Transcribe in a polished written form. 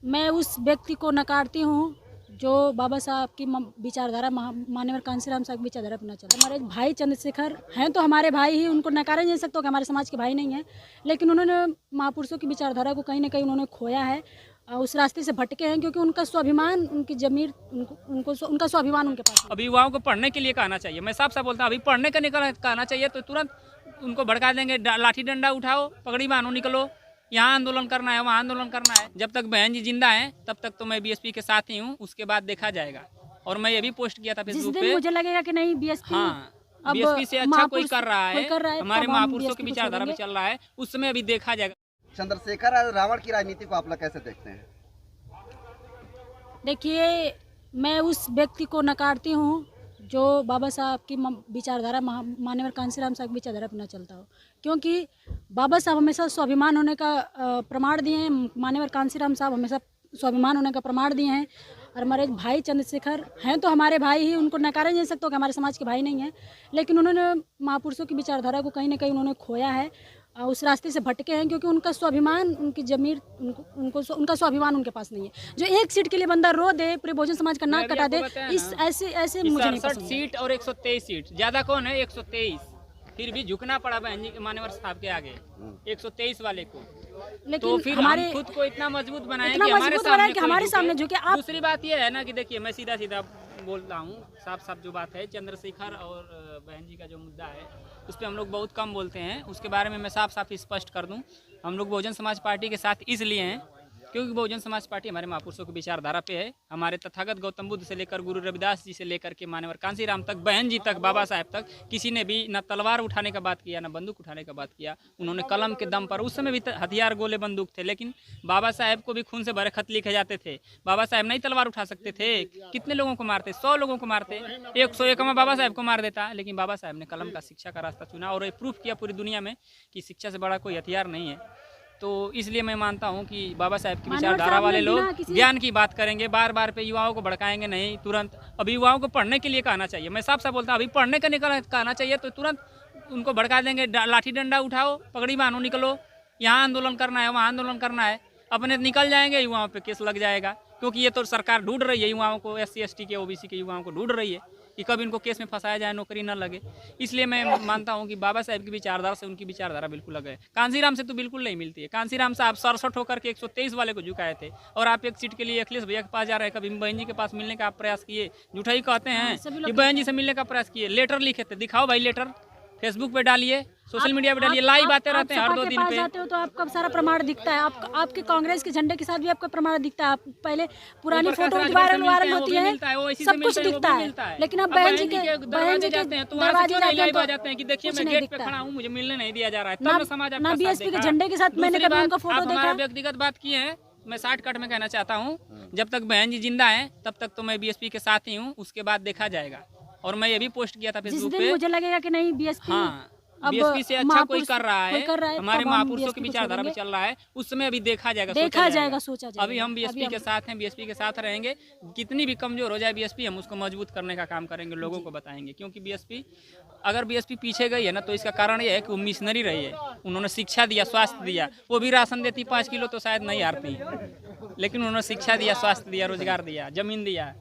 मैं उस व्यक्ति को नकारती हूँ जो बाबा साहब की विचारधारा माननीय कांसीराम साहब की विचारधारा अपना चला। हमारे भाई चंद्रशेखर हैं तो हमारे भाई ही, उनको नकारा नहीं जा सकता कि हमारे समाज के भाई नहीं हैं, लेकिन उन्होंने महापुरुषों की विचारधारा को कहीं ना कहीं उन्होंने खोया है, उस रास्ते से भटके हैं, क्योंकि उनका स्वाभिमान, उनकी जमीर, उनका स्वाभिमान उनके पास। अभी युवाओं को पढ़ने के लिए कहना चाहिए, मैं साफ साफ बोलता हूँ, अभी पढ़ने का निकल कहना चाहिए तो तुरंत उनको भड़का देंगे, लाठी डंडा उठाओ, पगड़ी बांधो, निकलो, यहाँ आंदोलन करना है, वहाँ आंदोलन करना है। जब तक बहन जी जिंदा हैं तब तक तो मैं बीएसपी के साथ ही हूँ, उसके बाद देखा जाएगा। और मैं ये भी पोस्ट किया था फेसबुक पे, मुझे लगेगा कि नहीं बीएसपी, हाँ बीएसपी से अच्छा कोई कर रहा है, हमारे महापुरुषों की विचारधारा पे चल रहा है, उस समय अभी देखा जाएगा। चंद्रशेखर और रावण की राजनीति को आप लोग कैसे देखते हैं? देखिए, मैं उस व्यक्ति को नकारती हूँ जो बाबा साहब की विचारधारा माननीय कांसीराम साहब की विचारधारा अपना चलता हो, क्योंकि बाबा साहब हमेशा स्वाभिमान होने का प्रमाण दिए हैं, माननीय कांसीराम साहब हमेशा स्वाभिमान होने का प्रमाण दिए हैं। और हमारे भाई चंद्रशेखर हैं तो हमारे भाई ही, उनको नकारा नहीं जा सकता कि हमारे समाज के भाई नहीं हैं, लेकिन उन्होंने महापुरुषों की विचारधारा को कहीं ना कहीं उन्होंने खोया है, उस रास्ते से भटके हैं, क्योंकि उनका स्वाभिमान, उनकी जमीर, उनका स्वाभिमान उनके पास नहीं है। जो एक सीट के लिए बंदा रो दे, पूरे बहुजन समाज का नाक कटा दे, इस ऐसे मुझे नहीं पसंद। सीट और 123 सीट, ज्यादा कौन है? 123, फिर भी झुकना पड़ा बहन जी मान्यवर साहब के आगे 123 वाले को। लेकिन तो फिर हम खुद को इतना मजबूत बनाए कि हमारे सामने झुके। दूसरी बात यह है ना कि देखिए, मैं सीधा सीधा बोल रहा हूँ, साफ साफ जो बात है, चंद्रशेखर और बहन जी का जो मुद्दा है उस पर हम लोग बहुत कम बोलते हैं, उसके बारे में मैं साफ साफ स्पष्ट कर दूं, हम लोग बहुजन समाज पार्टी के साथ इसलिए हैं क्योंकि बहुजन समाज पार्टी हमारे महापुरुषों की विचारधारा पे है। हमारे तथागत गौतम बुद्ध से लेकर गुरु रविदास जी से लेकर के मान्यवर कांसीराम तक, बहन जी तक, बाबा साहेब तक, किसी ने भी न तलवार उठाने का बात किया, न बंदूक उठाने का बात किया। उन्होंने कलम के दम पर, उस समय भी हथियार गोले बंदूक थे, लेकिन बाबा साहेब को भी खून से भरे खत लिखे जाते थे। बाबा साहेब नहीं तलवार उठा सकते थे, कितने लोगों को मारते? 100 लोगों को मारते, 101 बाबा साहेब को मार देता, लेकिन बाबा साहेब ने कलम का, शिक्षा का रास्ता चुना और ये प्रूफ किया पूरी दुनिया में कि शिक्षा से बड़ा कोई हथियार नहीं है। तो इसलिए मैं मानता हूं कि बाबा साहेब की विचारधारा वाले लोग ज्ञान की बात करेंगे, बार बार पे युवाओं को भड़काएंगे नहीं, तुरंत अभी युवाओं को पढ़ने के लिए कहना चाहिए, मैं साफ साफ बोलता हूं, अभी पढ़ने का निकल कहना चाहिए तो तुरंत उनको भड़का देंगे, लाठी डंडा उठाओ, पगड़ी बांधो, निकलो, यहाँ आंदोलन करना है, वहाँ आंदोलन करना है, अपने निकल जाएंगे, युवाओं पे केस लग जाएगा। क्योंकि ये तो सरकार ढूंढ रही है युवाओं को, SC ST के, OBC के युवाओं को ढूंढ रही है कि कब इनको केस में फंसाया जाए, नौकरी न लगे। इसलिए मैं मानता हूं कि बाबा साहेब की विचारधारा से उनकी विचारधारा बिल्कुल अलग है। कांसीराम से तो बिल्कुल नहीं मिलती है। कांसीराम साहब 67 होकर के 123 वाले को झुकाए थे, और आप एक सीट के लिए अखिलेश भैया के पास जा रहे हैं। कभी बहन जी के पास मिलने का आप प्रयास किए? झूठा ही कहते हैं कि बहन जी से मिलने का प्रयास किए, लेटर लिखे थे, दिखाओ भाई लेटर, फेसबुक पे डालिए, सोशल मीडिया पे डालिए, लाइव आते रहते हैं हर 2 दिन पे। जाते हो तो आपका सारा प्रमाण दिखता है, आपके कांग्रेस के झंडे के साथ भी आपका प्रमाण दिखता है। आप पहले पुरानी फोटो वायरल होती है, सब कुछ दिखता है, लेकिन अब बहन जी के दरवाजे जाते हैं तो वहां से क्यों लाइव आ जाते हैं कि देखिए मैं गेट पे खड़ा हूं, मुझे मिलने नहीं दिया जा रहा है, तब समाज आपका साथ BSP के झंडे के साथ मैंने कभी उनका फोटो देखा। व्यक्तिगत बात की है, मैं शॉर्टकट में कहना चाहता हूँ, जब तक बहन जी जिंदा है तब तक तो मैं BSP के साथ ही हूँ, उसके बाद देखा जाएगा। और मैं ये भी पोस्ट किया था फेसबुक पे, मुझे लगेगा कि नहीं BSP, हाँ BSP से अच्छा कोई कर रहा है, हमारे महापुरुषों की विचारधारा पे चल रहा है, उस समय अभी देखा जाएगा, सोचा जाएगा। अभी हम BSP के साथ हैं, BSP के साथ रहेंगे, कितनी भी कमजोर हो जाए BSP, हम उसको मजबूत करने का काम करेंगे, लोगों को बताएंगे। क्योंकि BSP, अगर BSP पीछे गई है ना तो इसका कारण ये है कि वो मिशनरी रही है, उन्होंने शिक्षा दिया, स्वास्थ्य दिया, वो भी राशन देती 5 किलो तो शायद नहीं हारती, लेकिन उन्होंने शिक्षा दिया, स्वास्थ्य दिया, रोजगार दिया, जमीन दिया।